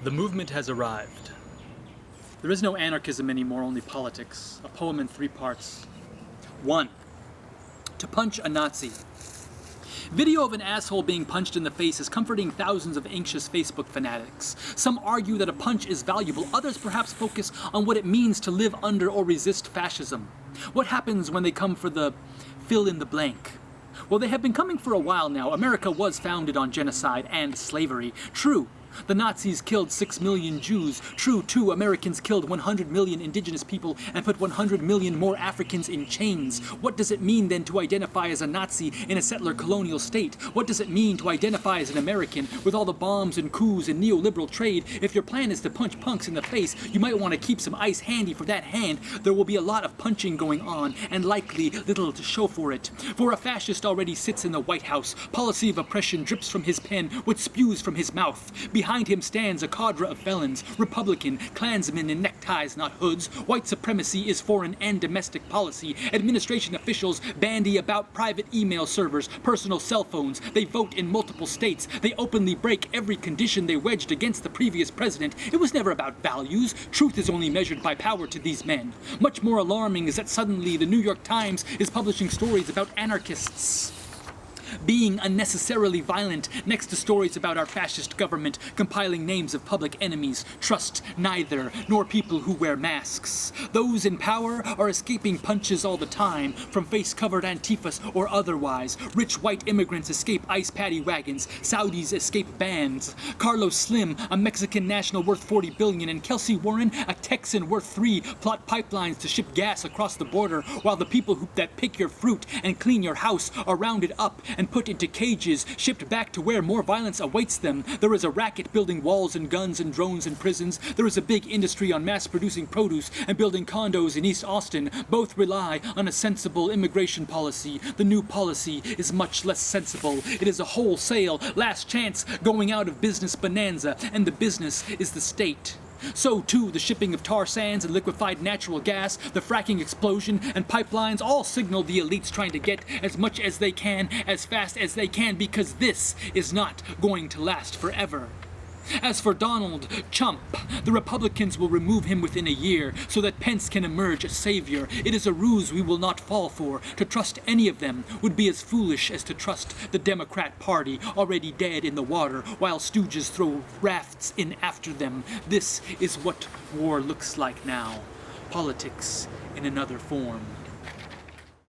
The movement has arrived. There is no anarchism anymore, only politics. A poem in 3 parts. 1. To punch a Nazi. Video of an asshole being punched in the face is comforting thousands of anxious Facebook fanatics. Some argue that a punch is valuable, others perhaps focus on what it means to live under or resist fascism. What happens when they come for the fill in the blank? Well, they have been coming for a while now. America was founded on genocide and slavery. True. The Nazis killed 6 million Jews. True, too, Americans killed 100 million indigenous people and put 100 million more Africans in chains. What does it mean, then, to identify as a Nazi in a settler colonial state? What does it mean to identify as an American with all the bombs and coups and neoliberal trade? If your plan is to punch punks in the face, you might want to keep some ice handy for that hand. There will be a lot of punching going on, and likely little to show for it. For a fascist already sits in the White House. Policy of oppression drips from his pen, what spews from his mouth. Behind him stands a cadre of felons, Republican, Klansmen in neckties, not hoods. White supremacy is foreign and domestic policy. Administration officials bandy about private email servers, personal cell phones. They vote in multiple states. They openly break every condition they wedged against the previous president. It was never about values. Truth is only measured by power to these men. Much more alarming is that suddenly the New York Times is publishing stories about anarchists being unnecessarily violent next to stories about our fascist government compiling names of public enemies. Trust neither, nor people who wear masks. Those in power are escaping punches all the time, from face-covered Antifas or otherwise. Rich white immigrants escape ice paddy wagons. Saudis escape bans. Carlos Slim, a Mexican national worth 40 billion, and Kelsey Warren, a Texan worth 3, plot pipelines to ship gas across the border, while the people that pick your fruit and clean your house are rounded up and put into cages, shipped back to where more violence awaits them. There is a racket building walls and guns and drones in prisons. There is a big industry on mass-producing produce and building condos in East Austin. Both rely on a sensible immigration policy. The new policy is much less sensible. It is a wholesale, last chance, going out of business bonanza, and the business is the state. So too, the shipping of tar sands and liquefied natural gas, the fracking explosion, and pipelines all signal the elites trying to get as much as they can, as fast as they can, because this is not going to last forever. As for Donald Trump, the Republicans will remove him within a year so that Pence can emerge a savior. It is a ruse we will not fall for. To trust any of them would be as foolish as to trust the Democrat Party, already dead in the water, while stooges throw rafts in after them. This is what war looks like now. Politics in another form.